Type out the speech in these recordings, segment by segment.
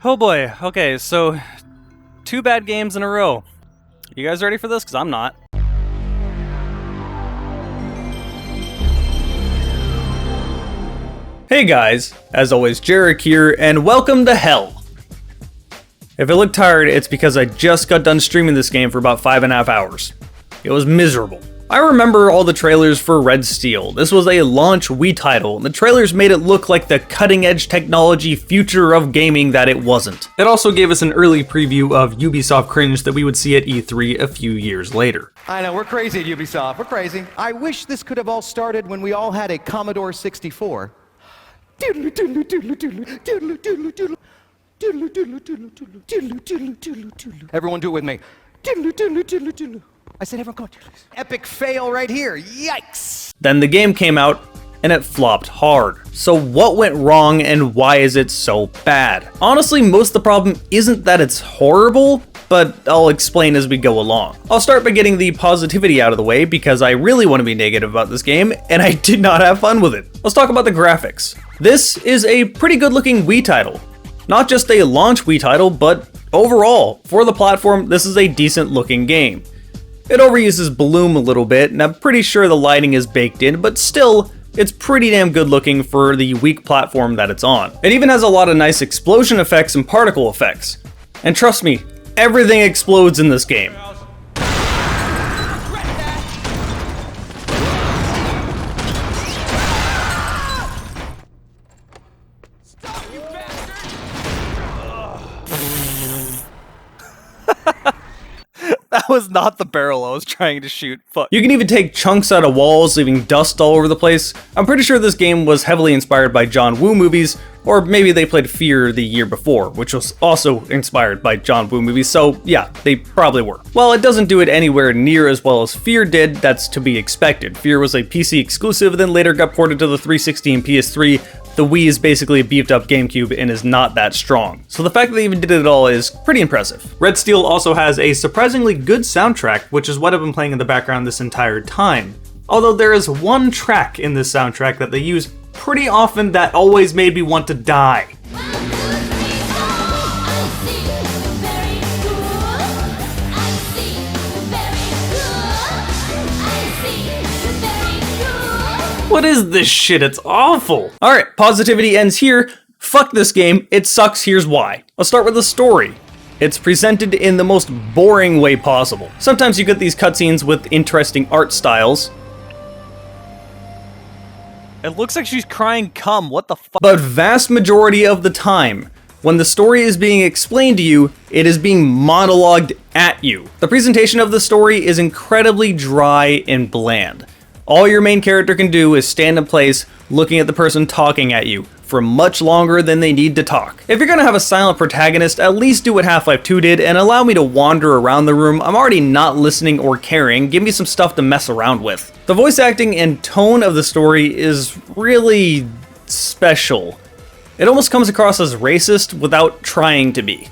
Oh boy, okay, so 2 bad games in a row. You guys ready for this? Because I'm not. Hey guys, as always, Jarek here, and welcome to hell. If I look tired, it's because I just got done streaming this game for about 5.5 hours. It was miserable. I remember all the trailers for Red Steel. This was a launch Wii title, and the trailers made it look like the cutting-edge technology future of gaming that it wasn't. It also gave us an early preview of Ubisoft cringe that we would see at E3 a few years later. I know, we're crazy at Ubisoft, we're crazy. I wish this could have all started when we all had a Commodore 64. Everyone do it with me. I said everyone, come on. Epic fail right here, yikes! Then the game came out, and it flopped hard. So what went wrong and why is it so bad? Honestly, most of the problem isn't that it's horrible, but I'll explain as we go along. I'll start by getting the positivity out of the way because I really want to be negative about this game, and I did not have fun with it. Let's talk about the graphics. This is a pretty good looking Wii title. Not just a launch Wii title, but overall, for the platform, this is a decent looking game. It overuses Bloom a little bit, and I'm pretty sure the lighting is baked in, but still, it's pretty damn good looking for the weak platform that it's on. It even has a lot of nice explosion effects and particle effects. And trust me, everything explodes in this game. That was not the barrel I was trying to shoot. Fuck. You can even take chunks out of walls, leaving dust all over the place. I'm pretty sure this game was heavily inspired by John Woo movies, or maybe they played Fear the year before, which was also inspired by John Woo movies, so yeah, they probably were. While it doesn't do it anywhere near as well as Fear did, that's to be expected. Fear was a PC exclusive, then later got ported to the 360 and PS3. The Wii is basically a beefed up GameCube and is not that strong. So the fact that they even did it at all is pretty impressive. Red Steel also has a surprisingly good soundtrack, which is what I've been playing in the background this entire time. Although there is one track in this soundtrack that they use pretty often that always made me want to die. What is this shit? It's awful. Alright, positivity ends here. Fuck this game. It sucks. Here's why. Let's start with the story. It's presented in the most boring way possible. Sometimes you get these cutscenes with interesting art styles. It looks like she's crying cum. What the fuck? But vast majority of the time, when the story is being explained to you, it is being monologued at you. The presentation of the story is incredibly dry and bland. All your main character can do is stand in place looking at the person talking at you for much longer than they need to talk. If you're gonna have a silent protagonist, at least do what Half-Life 2 did and allow me to wander around the room. I'm already not listening or caring. Give me some stuff to mess around with. The voice acting and tone of the story is really special. It almost comes across as racist without trying to be.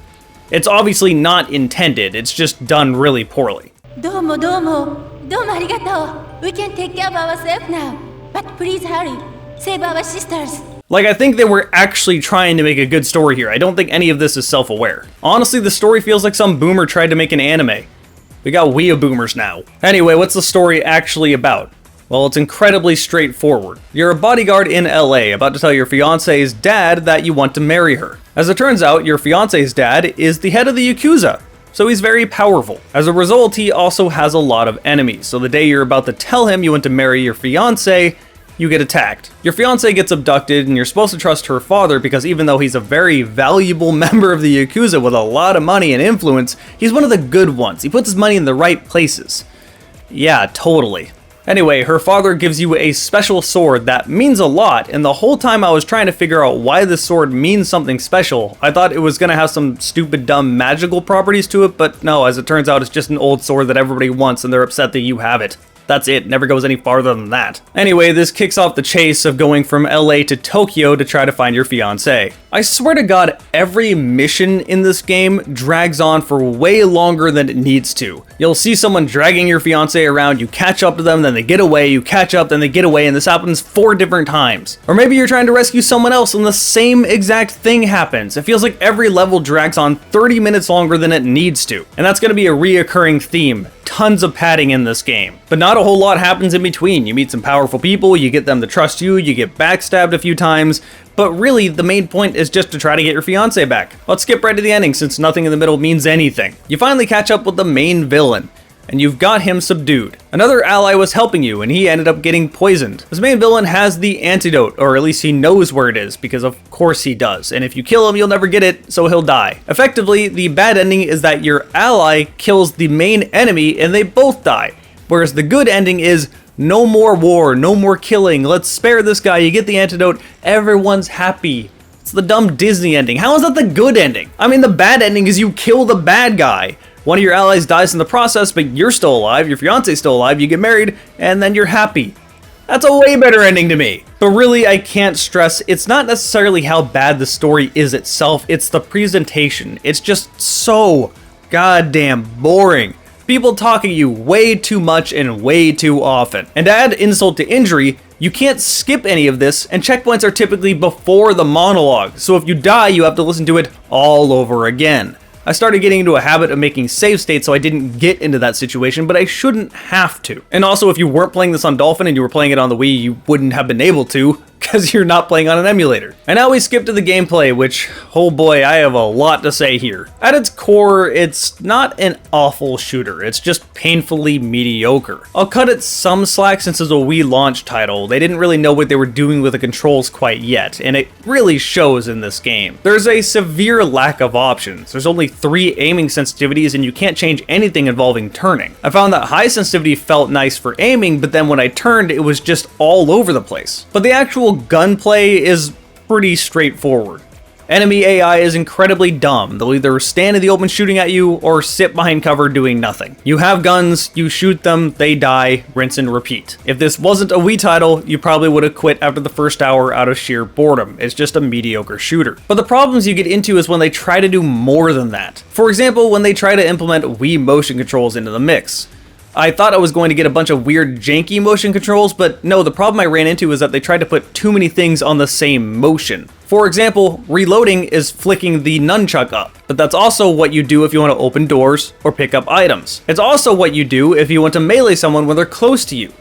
It's obviously not intended, it's just done really poorly. Domo. We can take care of ourselves now. But please hurry. Save our sisters. Like, I think they were actually trying to make a good story here. I don't think any of this is self-aware. Honestly, the story feels like some boomer tried to make an anime. We got weeaboomers now. Anyway, what's the story actually about? Well, it's incredibly straightforward. You're a bodyguard in LA about to tell your fiance's dad that you want to marry her. As it turns out, your fiance's dad is the head of the Yakuza. So he's very powerful. As a result, he also has a lot of enemies. So the day you're about to tell him you want to marry your fiance, you get attacked. Your fiance gets abducted and you're supposed to trust her father because even though he's a very valuable member of the Yakuza with a lot of money and influence, he's one of the good ones. He puts his money in the right places. Yeah, totally. Anyway, her father gives you a special sword that means a lot, and the whole time I was trying to figure out why this sword means something special, I thought it was gonna have some stupid dumb magical properties to it, but no, as it turns out it's just an old sword that everybody wants and they're upset that you have it. That's it, never goes any farther than that. Anyway, this kicks off the chase of going from LA to Tokyo to try to find your fiancé. I swear to God, every mission in this game drags on for way longer than it needs to. You'll see someone dragging your fiancé around, you catch up to them, then they get away, you catch up, then they get away, and this happens 4 different times. Or maybe you're trying to rescue someone else and the same exact thing happens. It feels like every level drags on 30 minutes longer than it needs to. And that's going to be a reoccurring theme. Tons of padding in this game. But not a whole lot happens in between. You meet some powerful people, you get them to trust you, you get backstabbed a few times, but really the main point is just to try to get your fiancé back. Let's skip right to the ending since nothing in the middle means anything. You finally catch up with the main villain, and you've got him subdued. Another ally was helping you, and he ended up getting poisoned. This main villain has the antidote, or at least he knows where it is, because of course he does, and if you kill him, you'll never get it, so he'll die. Effectively, the bad ending is that your ally kills the main enemy, and they both die. Whereas the good ending is, no more war, no more killing, let's spare this guy, you get the antidote, everyone's happy. It's the dumb Disney ending. How is that the good ending? I mean, the bad ending is you kill the bad guy. One of your allies dies in the process, but you're still alive, your fiance's still alive, you get married, and then you're happy. That's a way better ending to me. But really, I can't stress, it's not necessarily how bad the story is itself, it's the presentation. It's just so goddamn boring. People talking to you way too much and way too often. And to add insult to injury, you can't skip any of this, and checkpoints are typically before the monologue, so if you die, you have to listen to it all over again. I started getting into a habit of making save states so I didn't get into that situation, but I shouldn't have to. And also, if you weren't playing this on Dolphin and you were playing it on the Wii, you wouldn't have been able to, because you're not playing on an emulator. And now we skip to the gameplay, which, oh boy, I have a lot to say here. At its core, it's not an awful shooter, it's just painfully mediocre. I'll cut it some slack since it's a Wii launch title. They didn't really know what they were doing with the controls quite yet, and it really shows in this game. There's a severe lack of options. There's only 3 aiming sensitivities, and you can't change anything involving turning. I found that high sensitivity felt nice for aiming, but then when I turned, it was just all over the place. But the actual gunplay is pretty straightforward. Enemy AI is incredibly dumb. They'll either stand in the open shooting at you or sit behind cover doing nothing. You have guns, you shoot them, they die, rinse and repeat. If this wasn't a Wii title, you probably would have quit after the first hour out of sheer boredom. It's just a mediocre shooter. But the problems you get into is when they try to do more than that. For example, when they try to implement Wii motion controls into the mix. I thought I was going to get a bunch of weird janky motion controls, but no, the problem I ran into is that they tried to put too many things on the same motion. For example, reloading is flicking the nunchuck up, but that's also what you do if you want to open doors or pick up items. It's also what you do if you want to melee someone when they're close to you.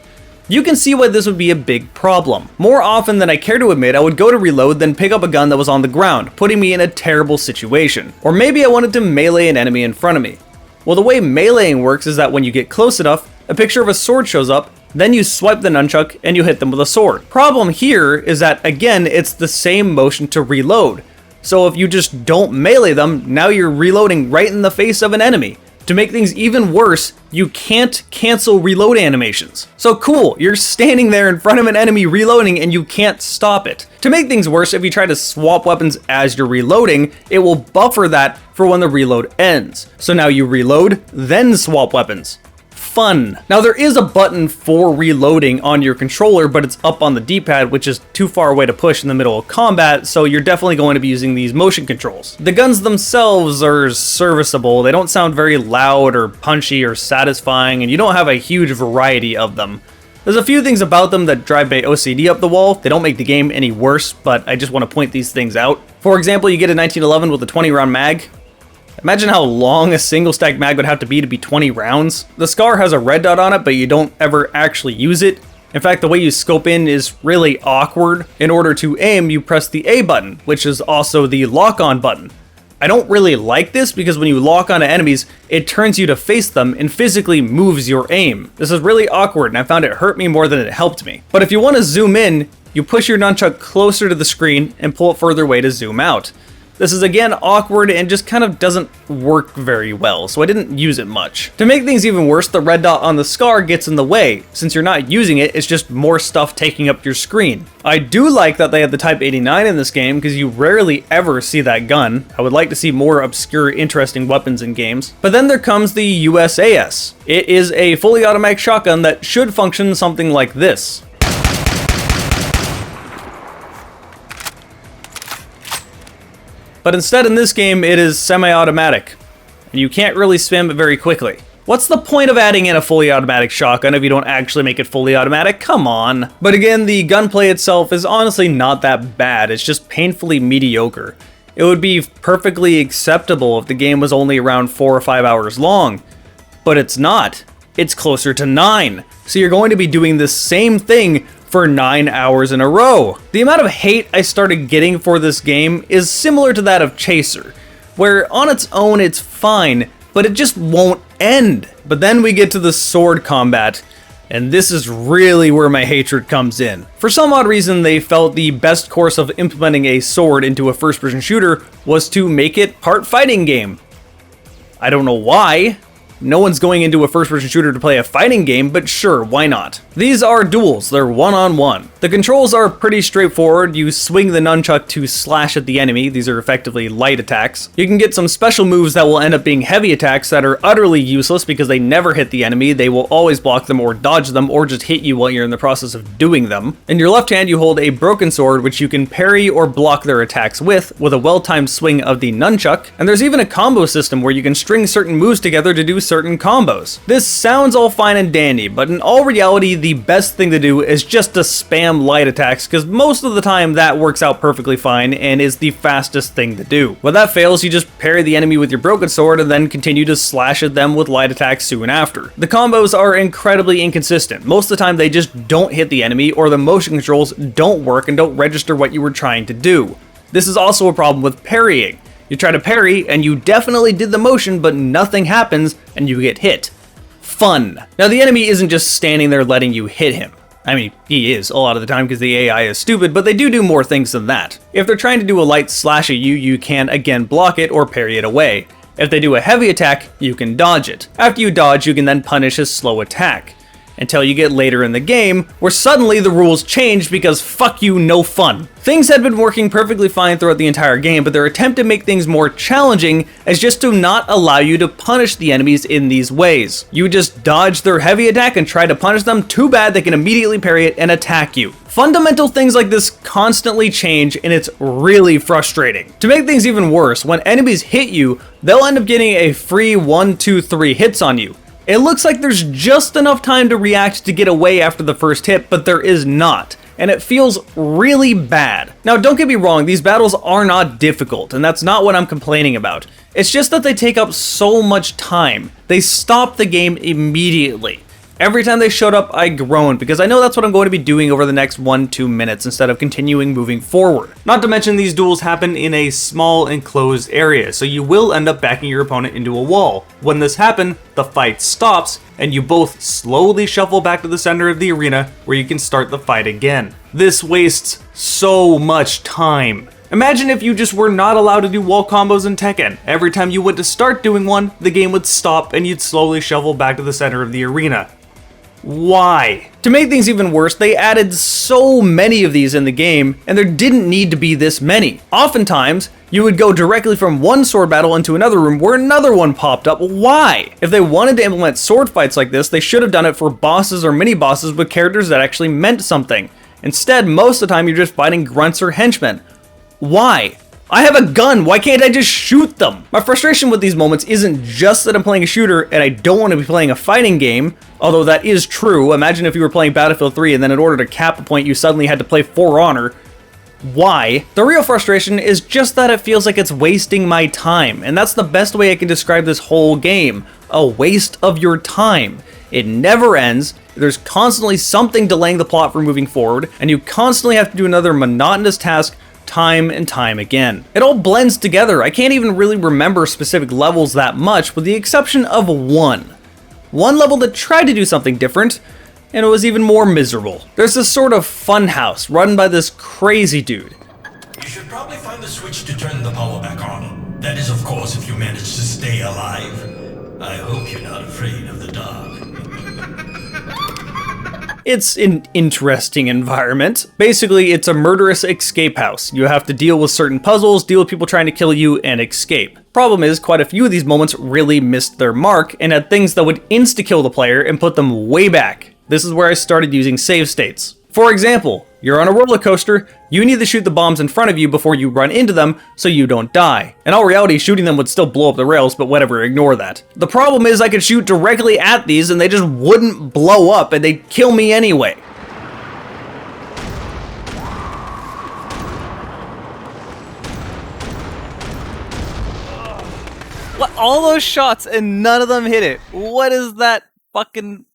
You can see why this would be a big problem. More often than I care to admit, I would go to reload, then pick up a gun that was on the ground, putting me in a terrible situation. Or maybe I wanted to melee an enemy in front of me. Well, the way meleeing works is that when you get close enough, a picture of a sword shows up, then you swipe the nunchuck and you hit them with a sword. Problem here is that, again, it's the same motion to reload. So if you just don't melee them, now you're reloading right in the face of an enemy. To make things even worse, you can't cancel reload animations. So cool, you're standing there in front of an enemy reloading and you can't stop it. To make things worse, if you try to swap weapons as you're reloading, it will buffer that for when the reload ends. So now you reload, then swap weapons. Fun. Now there is a button for reloading on your controller, but it's up on the D-pad, which is too far away to push in the middle of combat, so you're definitely going to be using these motion controls. The guns themselves are serviceable. They don't sound very loud or punchy or satisfying, and you don't have a huge variety of them. There's a few things about them that drive my OCD up the wall. They don't make the game any worse, but I just want to point these things out. For example, you get a 1911 with a 20-round mag. Imagine how long a single stack mag would have to be 20 rounds. The SCAR has a red dot on it, but you don't ever actually use it. In fact, the way you scope in is really awkward. In order to aim, you press the A button, which is also the lock-on button. I don't really like this because when you lock onto enemies, it turns you to face them and physically moves your aim. This is really awkward, and I found it hurt me more than it helped me. But if you want to zoom in, you push your nunchuck closer to the screen and pull it further away to zoom out. This is again awkward and just kind of doesn't work very well, so I didn't use it much. To make things even worse, the red dot on the scar gets in the way. Since you're not using it, it's just more stuff taking up your screen. I do like that they have the Type 89 in this game because you rarely ever see that gun. I would like to see more obscure, interesting weapons in games. But then there comes the USAS. It is a fully automatic shotgun that should function something like this. But instead in this game, it is semi-automatic, and you can't really spam it very quickly. What's the point of adding in a fully automatic shotgun if you don't actually make it fully automatic? Come on. But again, the gunplay itself is honestly not that bad, it's just painfully mediocre. It would be perfectly acceptable if the game was only around 4 or 5 hours long, but it's not. It's closer to 9. So you're going to be doing the same thing for 9 hours in a row. The amount of hate I started getting for this game is similar to that of Chaser, where on its own it's fine, but it just won't end. But then we get to the sword combat, and this is really where my hatred comes in. For some odd reason, they felt the best course of implementing a sword into a first-person shooter was to make it part fighting game. I don't know why. No one's going into a first-person shooter to play a fighting game, but sure, why not? These are duels, they're one-on-one. The controls are pretty straightforward. You swing the nunchuck to slash at the enemy. These are effectively light attacks. You can get some special moves that will end up being heavy attacks that are utterly useless because they never hit the enemy. They will always block them or dodge them or just hit you while you're in the process of doing them. In your left hand, you hold a broken sword, which you can parry or block their attacks with a well-timed swing of the nunchuck. And there's even a combo system where you can string certain moves together to do certain combos. This sounds all fine and dandy, but in all reality, the best thing to do is just to spam light attacks, because most of the time that works out perfectly fine and is the fastest thing to do. When that fails, you just parry the enemy with your broken sword and then continue to slash at them with light attacks soon after. The combos are incredibly inconsistent. Most of the time they just don't hit the enemy, or the motion controls don't work and don't register what you were trying to do. This is also a problem with parrying. You try to parry, and you definitely did the motion, but nothing happens, and you get hit. Fun. Now, the enemy isn't just standing there letting you hit him. I mean, he is a lot of the time because the AI is stupid, but they do more things than that. If they're trying to do a light slash at you, you can again block it or parry it away. If they do a heavy attack, you can dodge it. After you dodge, you can then punish his slow attack. Until you get later in the game, where suddenly the rules change because fuck you, no fun. Things had been working perfectly fine throughout the entire game, but their attempt to make things more challenging is just to not allow you to punish the enemies in these ways. You just dodge their heavy attack and try to punish them, too bad they can immediately parry it and attack you. Fundamental things like this constantly change, and it's really frustrating. To make things even worse, when enemies hit you, they'll end up getting a free 1, 2, 3 hits on you. It looks like there's just enough time to react to get away after the first hit, but there is not, and it feels really bad. Now, don't get me wrong, these battles are not difficult, and that's not what I'm complaining about. It's just that they take up so much time. They stop the game immediately. Every time they showed up, I groaned, because I know that's what I'm going to be doing over the next 1-2 minutes instead of continuing moving forward. Not to mention, these duels happen in a small enclosed area, so you will end up backing your opponent into a wall. When this happens, the fight stops, and you both slowly shuffle back to the center of the arena where you can start the fight again. This wastes so much time. Imagine if you just were not allowed to do wall combos in Tekken. Every time you went to start doing one, the game would stop and you'd slowly shuffle back to the center of the arena. Why? To make things even worse, they added so many of these in the game, and there didn't need to be this many. Oftentimes, you would go directly from one sword battle into another room where another one popped up. Why? If they wanted to implement sword fights like this, they should have done it for bosses or mini-bosses with characters that actually meant something. Instead, most of the time you're just fighting grunts or henchmen. Why? I have a gun, why can't I just shoot them? My frustration with these moments isn't just that I'm playing a shooter and I don't want to be playing a fighting game, although that is true. Imagine if you were playing Battlefield 3 and then in order to cap a point you suddenly had to play For Honor. Why? The real frustration is just that it feels like it's wasting my time, and that's the best way I can describe this whole game. A waste of your time. It never ends, there's constantly something delaying the plot from moving forward, and you constantly have to do another monotonous task time and time again. It all blends together. I can't even really remember specific levels that much, with the exception of one. One level that tried to do something different, and it was even more miserable. There's this sort of fun house run by this crazy dude. You should probably find the switch to turn the power back on. That is, of course, if you manage to stay alive. I hope you're not afraid of the dark. It's an interesting environment. Basically, it's a murderous escape house. You have to deal with certain puzzles, deal with people trying to kill you, and escape. Problem is, quite a few of these moments really missed their mark and had things that would insta-kill the player and put them way back. This is where I started using save states. For example, you're on a roller coaster, you need to shoot the bombs in front of you before you run into them so you don't die. In all reality, shooting them would still blow up the rails, but whatever, ignore that. The problem is I could shoot directly at these and they just wouldn't blow up and they'd kill me anyway. What? All those shots and none of them hit it. What is that fucking...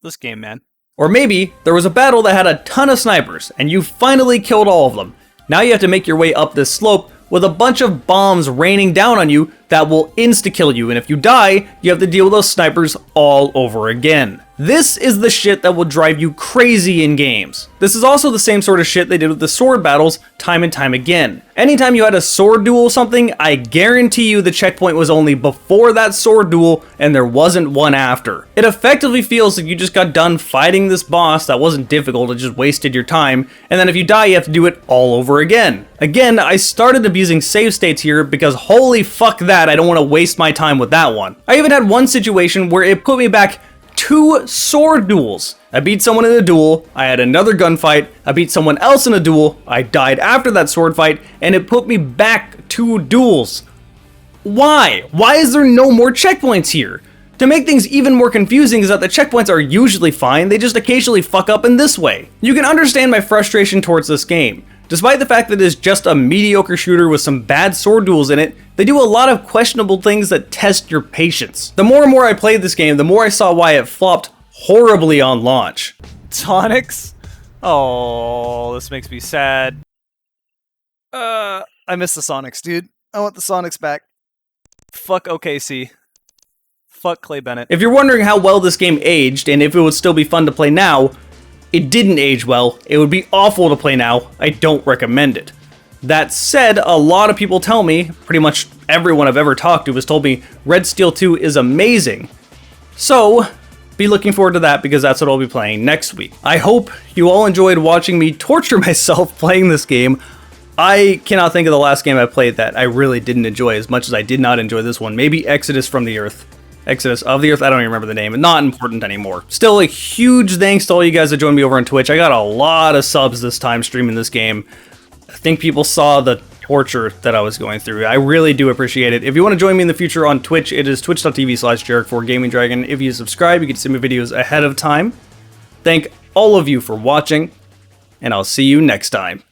This game, man. Or maybe there was a battle that had a ton of snipers, and you finally killed all of them. Now you have to make your way up this slope with a bunch of bombs raining down on you that will insta-kill you, and if you die, you have to deal with those snipers all over again. This is the shit that will drive you crazy in games. This is also the same sort of shit they did with the sword battles time and time again. Anytime you had a sword duel or something, I guarantee you the checkpoint was only before that sword duel and there wasn't one after. It effectively feels like you just got done fighting this boss that wasn't difficult, it just wasted your time, and then if you die you have to do it all over again. Again, I started abusing save states here because holy fuck that, I don't want to waste my time with that one. I even had one situation where it put me back 2 sword duels. I beat someone in a duel, I had another gunfight, I beat someone else in a duel, I died after that sword fight, and it put me back 2 duels. Why? Why is there no more checkpoints here? To make things even more confusing is that the checkpoints are usually fine, they just occasionally fuck up in this way. You can understand my frustration towards this game. Despite the fact that it is just a mediocre shooter with some bad sword duels in it, they do a lot of questionable things that test your patience. The more and more I played this game, the more I saw why it flopped horribly on launch. Sonics? Oh, this makes me sad. I miss the Sonics, dude. I want the Sonics back. Fuck OKC. Fuck Clay Bennett. If you're wondering how well this game aged and if it would still be fun to play now, it didn't age well. It would be awful to play now. I don't recommend it. That said, a lot of people tell me, pretty much everyone I've ever talked to has told me Red Steel 2 is amazing. So, be looking forward to that because that's what I'll be playing next week. I hope you all enjoyed watching me torture myself playing this game. I cannot think of the last game I played that I really didn't enjoy as much as I did not enjoy this one. Maybe Exodus from the Earth. Exodus of the Earth, I don't even remember the name, not important anymore. Still, a huge thanks to all you guys that joined me over on Twitch. I got a lot of subs this time streaming this game. I think people saw the torture that I was going through. I really do appreciate it. If you want to join me in the future on Twitch, it is twitch.tv/JarekTheGamingDragon. If you subscribe, you get to see my videos ahead of time. Thank all of you for watching, and I'll see you next time.